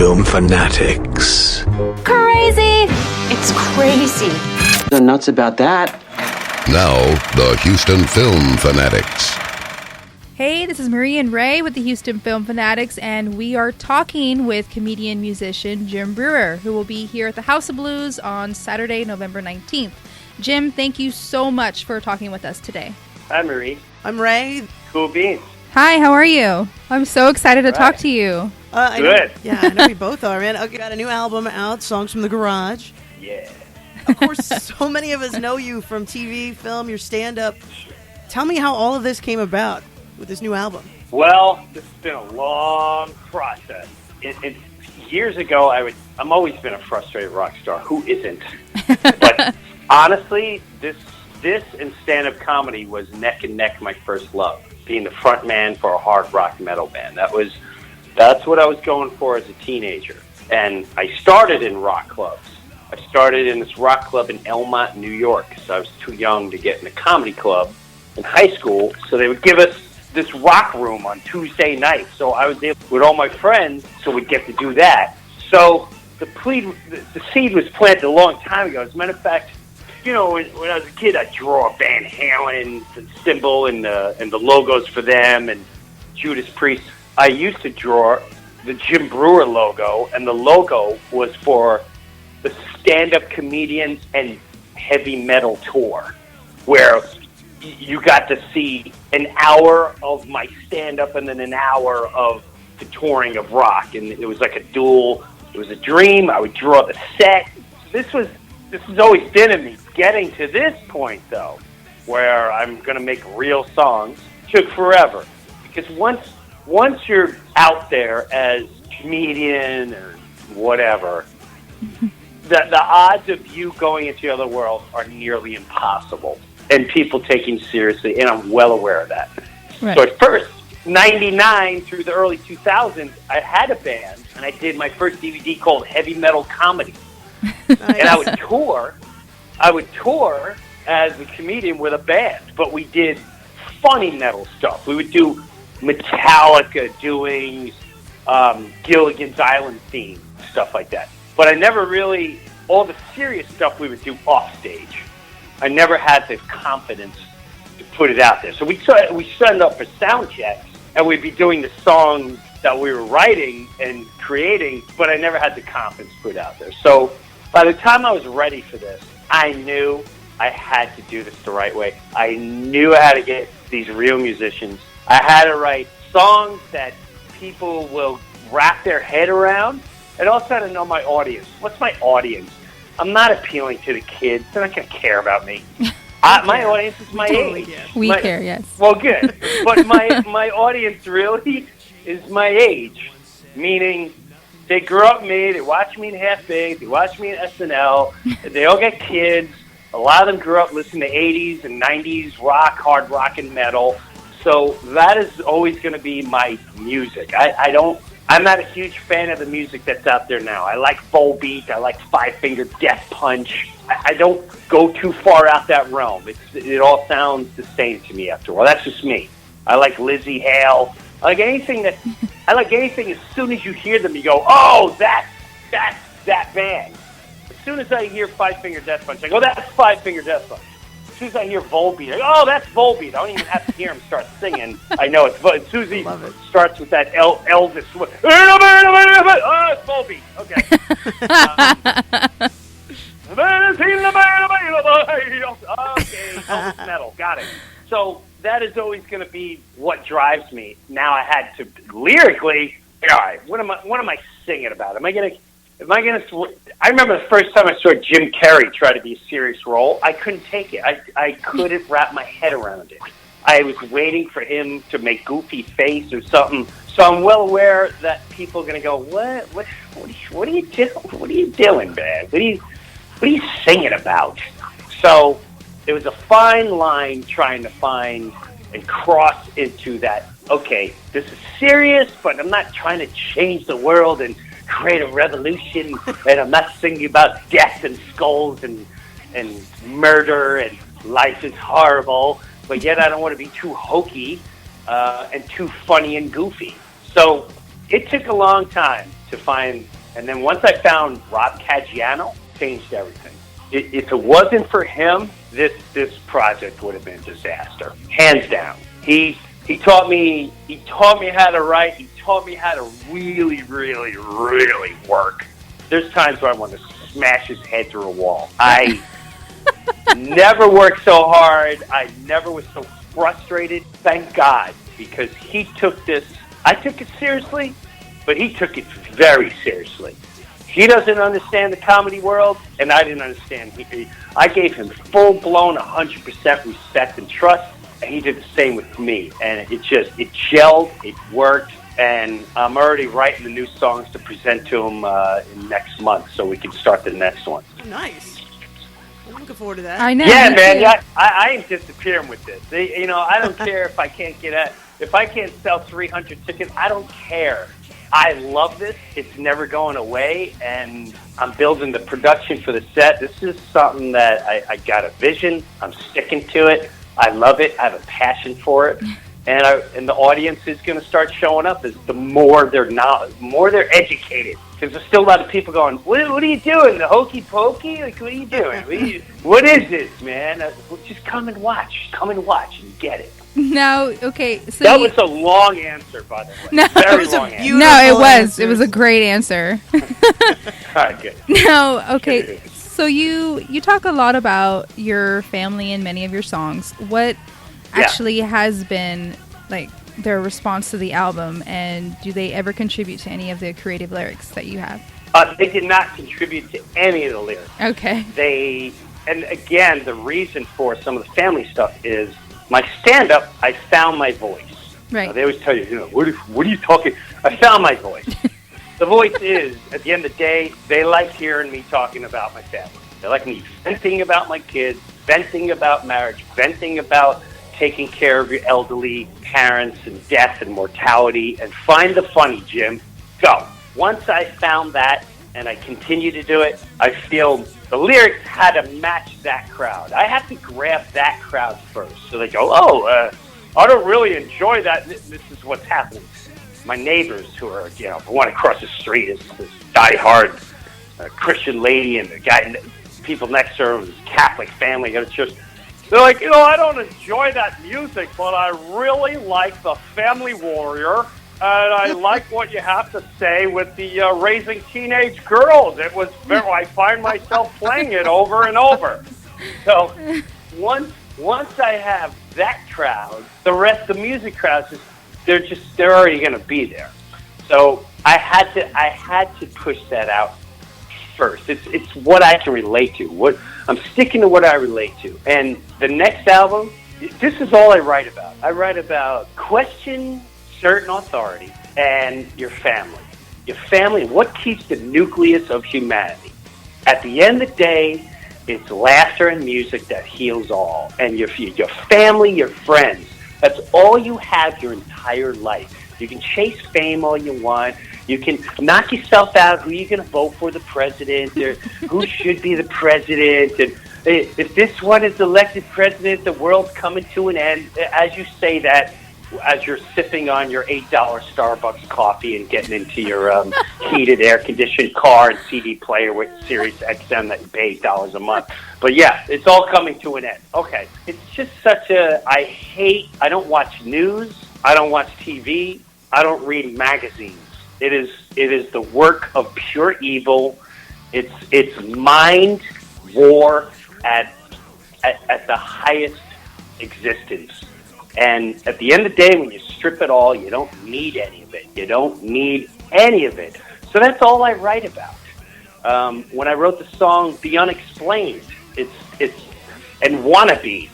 film fanatics. Crazy! It's crazy. The nuts about that. Now, the Houston Film Fanatics. Hey, this is Marie and Ray with the Houston Film Fanatics, and we are talking with comedian-musician Jim Breuer, who will be here at the House of Blues on Saturday, November 19th. Jim, thank you so much for talking with us today. Hi, Marie. I'm Ray. Cool beans. Hi, how are you? I'm so excited to talk to you. Good. I know we both are, man. Okay, got a new album out, Songs from the Garage. Yeah. Of course, so many of us know you from TV, film, your stand-up. Tell me how all of this came about with this new album. Well, this has been a long process. Years ago, I'm always been a frustrated rock star. Who isn't? But honestly, this and stand-up comedy was neck and neck my first love. Being the front man for a hard rock metal band. That's what I was going for as a teenager. And I started in rock clubs. I started in this rock club in Elmont, New York, because I was too young to get in a comedy club in high school. So they would give us this rock room on Tuesday nights. So I was able, with all my friends, so we'd get to do that. So the seed was planted a long time ago. As a matter of fact, you know, when I was a kid, I'd draw Van Halen, the symbol and the logos for them, and Judas Priest. I used to draw the Jim Breuer logo, and the logo was for the stand-up comedians and heavy metal tour, where you got to see an hour of my stand-up and then an hour of the touring of rock, and it was like a duel. It was a dream. I would draw the set. This has always been in me. Getting to this point, though, where I'm going to make real songs, took forever. Because once you're out there as comedian or whatever, the odds of you going into the other world are nearly impossible. And people taking seriously, and I'm well aware of that. Right. So at first, 99 through the early 2000s, I had a band, and I did my first DVD called Heavy Metal Comedy. Nice. And I would tour as a comedian with a band, but we did funny metal stuff. We would do Metallica doing Gilligan's Island theme, stuff like that. But I never really, all the serious stuff we would do off stage. I never had the confidence to put it out there. So we signed up for sound checks, and we'd be doing the songs that we were writing and creating, but I never had the confidence to put it out there. So by the time I was ready for this, I knew I had to do this the right way. I knew I had to get these real musicians. I had to write songs that people will wrap their head around, and also had to know my audience. What's my audience? I'm not appealing to the kids. They're not going to care about me. My audience is my age. We care, yes. Well, good. But my audience really is my age, meaning they grew up with me, they watch me in Half Baked, they watch me in SNL, they all get kids. A lot of them grew up listening to 80s and 90s rock, hard rock, and metal. So that is always going to be my music. I'm not a huge fan of the music that's out there now. I like Volbeat, I like Five Finger Death Punch. I don't go too far out that realm. It all sounds the same to me after a while. That's just me. I like Lizzie Hale. I like anything as soon as you hear them, you go, oh, that's that band. As soon as I hear Five Finger Death Punch, I go, that's Five Finger Death Punch. As soon as I hear Volbeat, I go, oh, that's Volbeat. I don't even have to hear him start singing. I know it's Volbeat. As soon as he starts with that Elvis, oh, it's Volbeat. Okay. Okay, Elvis metal. Got it. So that is always going to be what drives me. Now I had to lyrically. All right, what am I singing about? I remember the first time I saw Jim Carrey try to be a serious role. I couldn't take it. I couldn't wrap my head around it. I was waiting for him to make goofy face or something. So I'm well aware that people are going to go, what are you doing? What are you doing, man? What are you singing about? So it was a fine line trying to find and cross into that, okay, this is serious, but I'm not trying to change the world and create a revolution, and I'm not singing about death and skulls and murder and life is horrible, but yet I don't want to be too hokey and too funny and goofy. So it took a long time to find, and then once I found Rob Caggiano, changed everything. If it wasn't for him, this project would have been a disaster, hands down. He taught me how to write. He taught me how to really, really, really work. There's times where I want to smash his head through a wall. I never worked so hard. I never was so frustrated. Thank God, because he took this. I took it seriously, but he took it very seriously. He doesn't understand the comedy world, and I didn't understand. I gave him full-blown 100% respect and trust, and he did the same with me. And it gelled, it worked, and I'm already writing the new songs to present to him in next month, so we can start the next one. Nice. I'm looking forward to that. I know. Yeah, man. Yeah, I ain't disappearing with this. I don't care if I can't if I can't sell 300 tickets. I don't care. I love this. It's never going away, and I'm building the production for the set. This is something that I got a vision. I'm sticking to it. I love it. I have a passion for it, and the audience is going to start showing up as the more they're educated. Because there's still a lot of people going, what are you doing? The hokey pokey? Like, what are you doing? What is this, man? Well, just come and watch. Come and watch and get it. Now, okay, so that was a long answer, by the way. No, Very long answer. No, it was. It was a great answer. All right, good. Now, okay, so you talk a lot about your family in many of your songs. What actually has been like their response to the album, and do they ever contribute to any of the creative lyrics that you have? They did not contribute to any of the lyrics. Okay. And again, the reason for some of the family stuff is my stand-up, I found my voice. Right. They always tell you, what are you talking? I found my voice. The voice is, at the end of the day, they like hearing me talking about my family. They like me venting about my kids, venting about marriage, venting about taking care of your elderly parents and death and mortality, and find the funny, Jim. Go. Once I found that, and I continue to do it, I feel the lyrics had to match that crowd. I have to grab that crowd first. So they go, I don't really enjoy that. This is what's happening. My neighbors who are, the one across the street is this diehard Christian lady, and the guy, people next to her was Catholic family. It's just, they're like, I don't enjoy that music, but I really like the Family Warrior. And I like what you have to say with the raising teenage girls. It was I find myself playing it over and over. So once I have that crowd, the rest of the music crowds, they're already going to be there. So I had to push that out first. It's what I can relate to. I'm sticking to what I relate to. And the next album, this is all I write about. I write about question certain authority and your family. Your family, what keeps the nucleus of humanity. At the end of the day, it's laughter and music that heals all. And your family, your friends, that's all you have your entire life. You can chase fame all you want. You can knock yourself out, who you're going to vote for the president, or who should be the president. And if this one is elected president, the world's coming to an end. As you say that, as you're sipping on your $8 Starbucks coffee and getting into your heated, air-conditioned car and CD player with Sirius XM that you pay $8 a month. But yeah, it's all coming to an end. Okay, it's just I don't watch news, I don't watch TV, I don't read magazines. It is the work of pure evil. It's mind war at the highest existence. And at the end of the day, when you strip it all, you don't need any of it. You don't need any of it. So that's all I write about. When I wrote the song "The Unexplained," it's and "Wannabe,"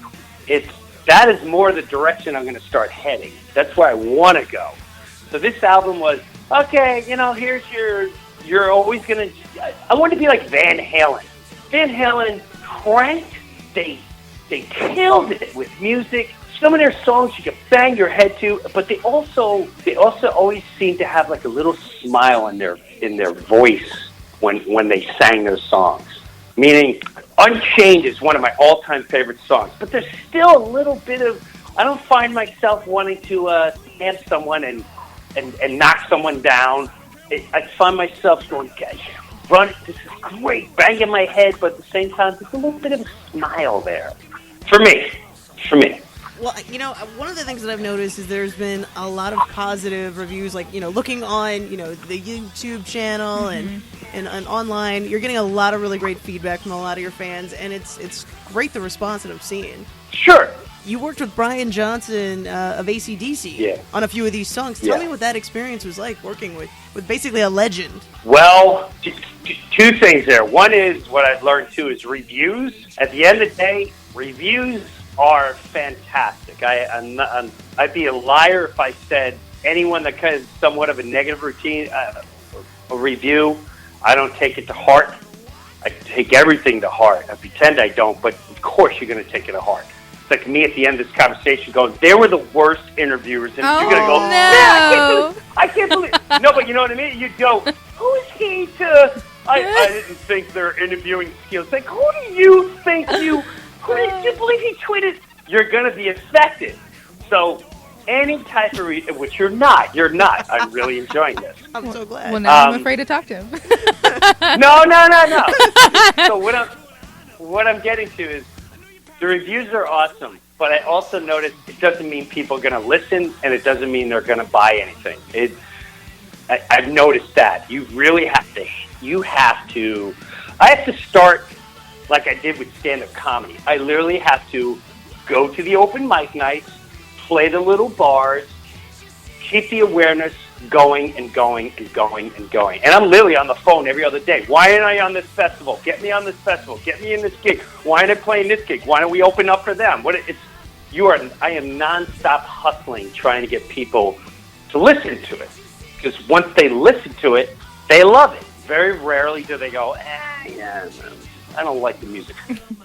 that is more the direction I'm going to start heading. That's where I want to go. So this album was okay. Here's you're always going to. I want to be like Van Halen. Van Halen cranked. They killed it with music. Some of their songs you can bang your head to, but they also always seem to have like a little smile in their voice when they sang those songs. Meaning, Unchained is one of my all-time favorite songs, but there's still a little bit of. I don't find myself wanting to stab someone and knock someone down I find myself going, guys, run, this is great, banging my head, but at the same time, there's a little bit of a smile there. For me. Well, one of the things that I've noticed is there's been a lot of positive reviews, like, looking on, the YouTube channel and online, you're getting a lot of really great feedback from a lot of your fans, and it's great, the response that I'm seeing. Sure. You worked with Brian Johnson of AC/DC on a few of these songs. Tell me what that experience was like, working with basically a legend. Well, two things there. One is, what I've learned too, is reviews. At the end of the day, reviews are fantastic. I'd be a liar if I said anyone that has somewhat of a negative routine, a review, I don't take it to heart. I take everything to heart. I pretend I don't, but of course you're going to take it to heart. It's like me at the end of this conversation going, they were the worst interviewers. And you're going to go, no. I can't believe. No, but you know what I mean? You go, who is he to... I didn't think their interviewing skills. Like, who do you think you... Who did you believe he tweeted? You're going to be affected. So any type of... which you're not. I'm really enjoying this. I'm so glad. Well, now I'm afraid to talk to him. No. So what I'm getting to is the reviews are awesome, but I also noticed it doesn't mean people are going to listen, and it doesn't mean they're going to buy anything. I've noticed that. You really have to... I have to start like I did with stand-up comedy. I literally have to go to the open mic nights, play the little bars, keep the awareness going and going and going and going. And I'm literally on the phone every other day. Why aren't I on this festival? Get me on this festival. Get me in this gig. Why aren't I playing this gig? Why don't we open up for them? I am nonstop hustling, trying to get people to listen to it. Because once they listen to it, they love it. Very rarely do they go, yeah, I don't like the music.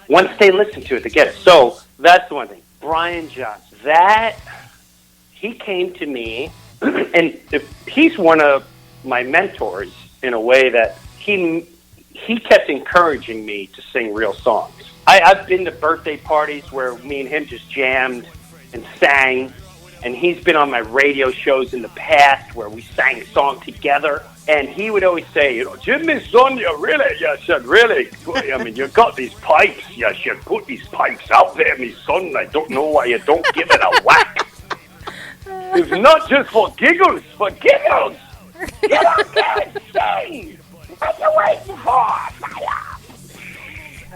Once they listen to it, they get it. So that's the one thing. Brian Johnson, he came to me, and he's one of my mentors in a way that he kept encouraging me to sing real songs. I've been to birthday parties where me and him just jammed and sang, and he's been on my radio shows in the past where we sang a song together. And he would always say, Jim, my son, you should really, I mean, you got these pipes, you should put these pipes out there, my son. I don't know why you don't give it a whack. It's not just for giggles, for giggles. Get out there and sing. What you waiting for?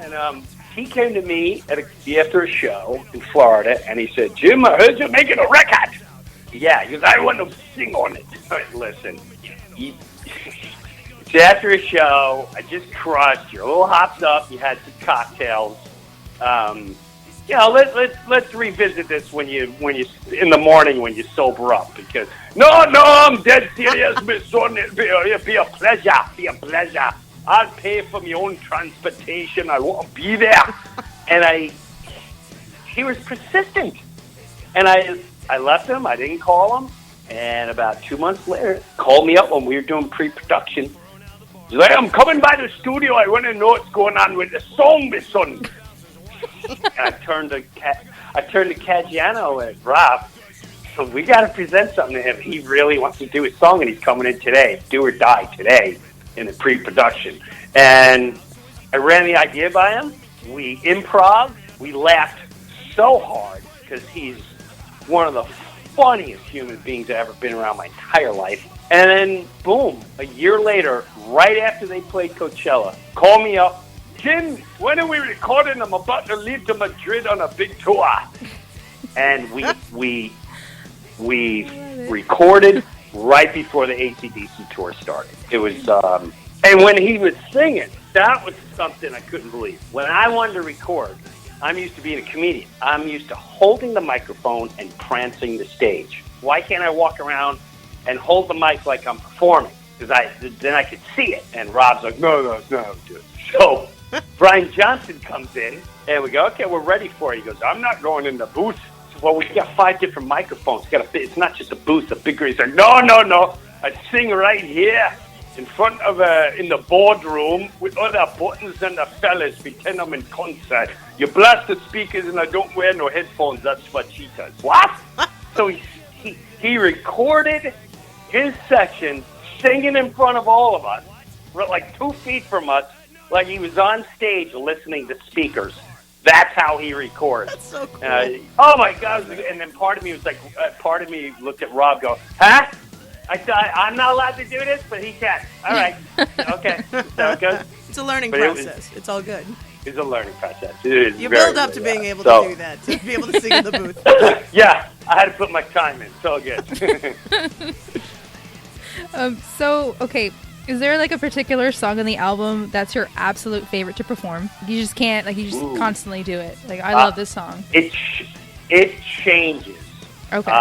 And he came to me after a show in Florida, and he said, Jim, I heard you're making a record. Yeah, because I want to sing on it. Listen, it's after a show. I just crushed. You're a little hopped up. You had some cocktails. Let's revisit this when you in the morning when you sober up. Because no, I'm dead serious, Miss Son. It'll be a pleasure. I'll pay for my own transportation. I want to be there. And he was persistent, and I left him. I didn't call him. And about 2 months later, called me up when we were doing pre-production. He's like, I'm coming by the studio. I want to know what's going on with the song, my son. And I turned to Caggiano and Rob. So we got to present something to him. He really wants to do his song, and he's coming in today, do or die today in the pre-production. And I ran the idea by him. We improv. We laughed so hard because he's one of the funniest human beings I've ever been around my entire life. And then, boom, a year later, right after they played Coachella, call me up. Jim, when are we recording? I'm about to leave to Madrid on a big tour. And we recorded right before the AC/DC tour started. It was, and when he was singing, that was something I couldn't believe. When I wanted to record, I'm used to being a comedian. I'm used to holding the microphone and prancing the stage. Why can't I walk around and hold the mic like I'm performing? Because then I could see it. And Rob's like, no, dude. So Brian Johnson comes in, and we go, okay, we're ready for it. He goes, I'm not going in the booth. So, well, we got 5 different microphones. It's not just a booth, a big green. He's like, no. I sing right here in front of in the boardroom with other buttons and the fellas. Pretend I'm in concert. You blast the speakers, and I don't wear no headphones. That's what she does. What? So he recorded his section singing in front of all of us, like 2 feet from us, like he was on stage listening to speakers. That's how he records. That's so cool. Oh my God! And then part of me was like, part of me looked at Rob, go, huh? I thought I'm not allowed to do this, but he can. All right, okay. So it goes. It's a learning process. It's all good. It's a learning process. You build up to being able to do that, to be able to sing in the booth. Yeah, I had to put my time in. It's all good. Okay, is there like a particular song on the album that's your absolute favorite to perform? You just can't, like, you just constantly do it. Like, I love this song. It changes. Okay.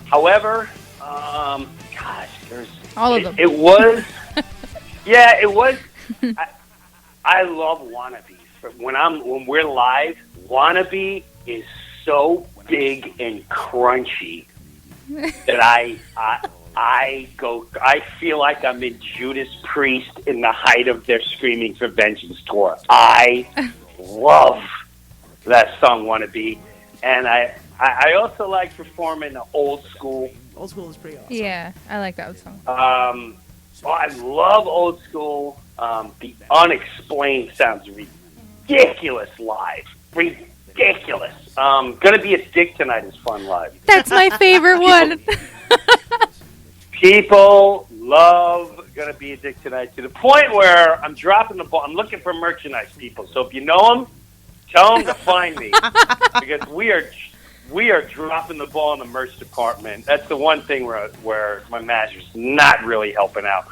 However, gosh, there's all of them. It was, yeah, it was. I love Wannabes. When we're live, Wannabe is so big and crunchy that I feel like I'm in Judas Priest in the height of their Screaming for Vengeance tour. I love that song, Wannabe. And I also like performing the Old School. Old School is pretty awesome. Yeah, I like that song. I love Old School. The Unexplained sounds ridiculous live. Ridiculous. Gonna Be a Dick Tonight is fun live. That's my favorite one. People love Gonna Be a Dick Tonight to the point where I'm dropping the ball. I'm looking for merchandise people. So if you know them, tell them to find me because we are dropping the ball in the merch department. That's the one thing where my manager's not really helping out.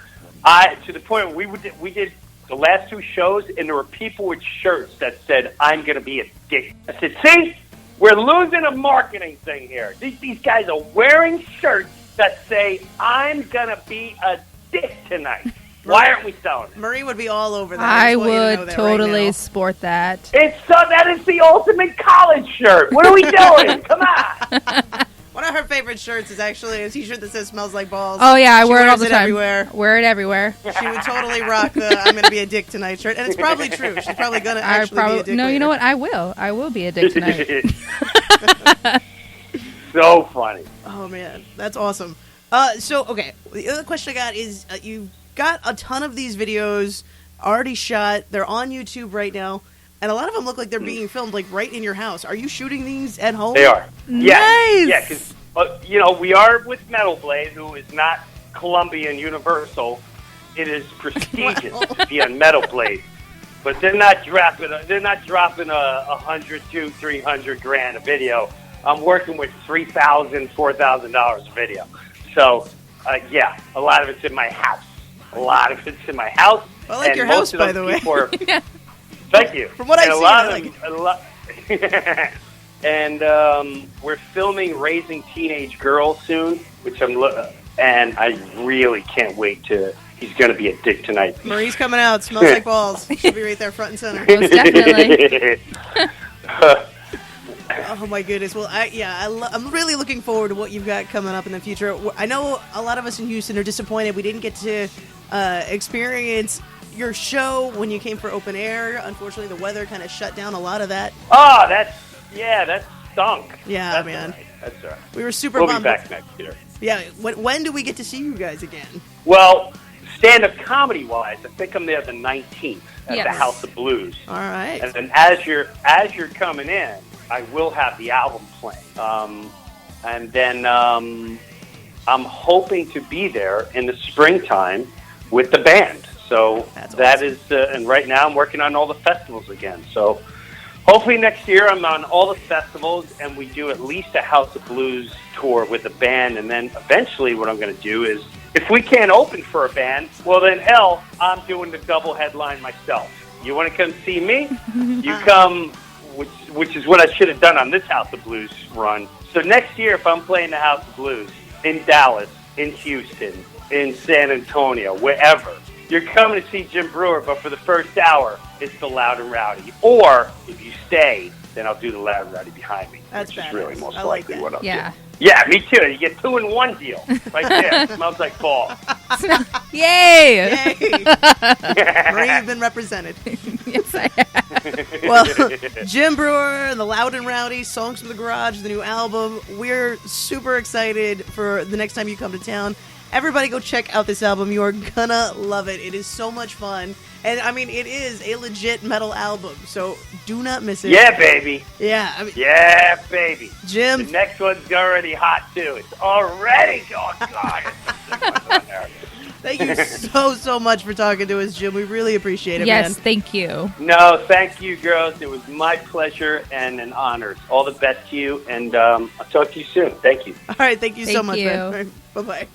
To the point where we did the last 2 shows, and there were people with shirts that said, "I'm going to be a dick." I said, "See, we're losing a marketing thing here. These guys are wearing shirts that say, I'm going to be a dick tonight. Why aren't we selling it?" Marie would be all over that. I would totally sport that. That is the ultimate college shirt. What are we doing? Come on. One of her favorite shirts is actually a t-shirt that says "Smells Like Balls." Oh yeah, I She wear it all wears the time. Everywhere. Wear it everywhere. She would totally rock the "I'm going to be a dick tonight" shirt, and it's probably true. She's probably going to actually be a dick. No, later. you know what? I will be a dick tonight. So funny. Oh man, that's awesome. So okay, the other question I got is you've got a ton of these videos already shot. They're on YouTube right now. And a lot of them look like they're being filmed, like, right in your house. Are you shooting these at home? They are. Nice! Yeah, because, we are with Metal Blade, who is not Columbia and Universal. It is prestigious to be on Metal Blade. But they're not dropping a $100,000 to $300,000 a video. I'm working with $3,000, $4,000 a video. So, a lot of it's in my house. I like your house, by the way. Thank you. From what I've seen, and we're filming Raising Teenage Girls soon, which and I really can't wait to. He's going to be a dick tonight. Marie's coming out. Smells like balls. She'll be right there, front and center. Most definitely. Oh my goodness. Well, I'm really looking forward to what you've got coming up in the future. I know a lot of us in Houston are disappointed we didn't get to experience your show when you came for open air. Unfortunately, the weather kind of shut down a lot of that. Oh, that stunk. Yeah, that's man. All right. That's all right. We were super We'll bummed. be back next year. Yeah. When do we get to see you guys again? Well, stand-up comedy-wise, I think I'm there the 19th at Yes. the House of Blues. All right. And then as you're coming in, I will have the album playing. And then I'm hoping to be there in the springtime with the band. So that is, and right now I'm working on all the festivals again. So hopefully next year I'm on all the festivals and we do at least a House of Blues tour with the band. And then eventually what I'm going to do is, if we can't open for a band, well then hell, I'm doing the double headline myself. You want to come see me? You come, which is what I should have done on this House of Blues run. So next year if I'm playing the House of Blues in Dallas, in Houston, in San Antonio, wherever, you're coming to see Jim Breuer, but for the first hour, it's the Loud and Rowdy. Or if you stay, then I'll do the Loud and Rowdy behind me. That's which is badass. really most I like likely that. what I'll Yeah. do. Yeah, me too. You get 2-in-1 deal. Right there. Smells like balls. Yay! Yay! Marie, you've been represented. Yes, I have. Well, Jim Breuer and the Loud and Rowdy, Songs from the Garage, the new album. We're super excited for the next time you come to town. everybody go check out this album. You are gonna love it. It is so much fun. And, I mean, it is a legit metal album, so do not miss it. Yeah, baby. Yeah. I mean, Yeah, baby. Jim. The next one's already hot, too. It's already going God. Thank you so much for talking to us, Jim. We really appreciate it, Yes, man. thank you. No, thank you, girls. It was my pleasure and an honor. All the best to you, and I'll talk to you soon. Thank you. All right, thank you so Thank much, you. man. All right, bye-bye.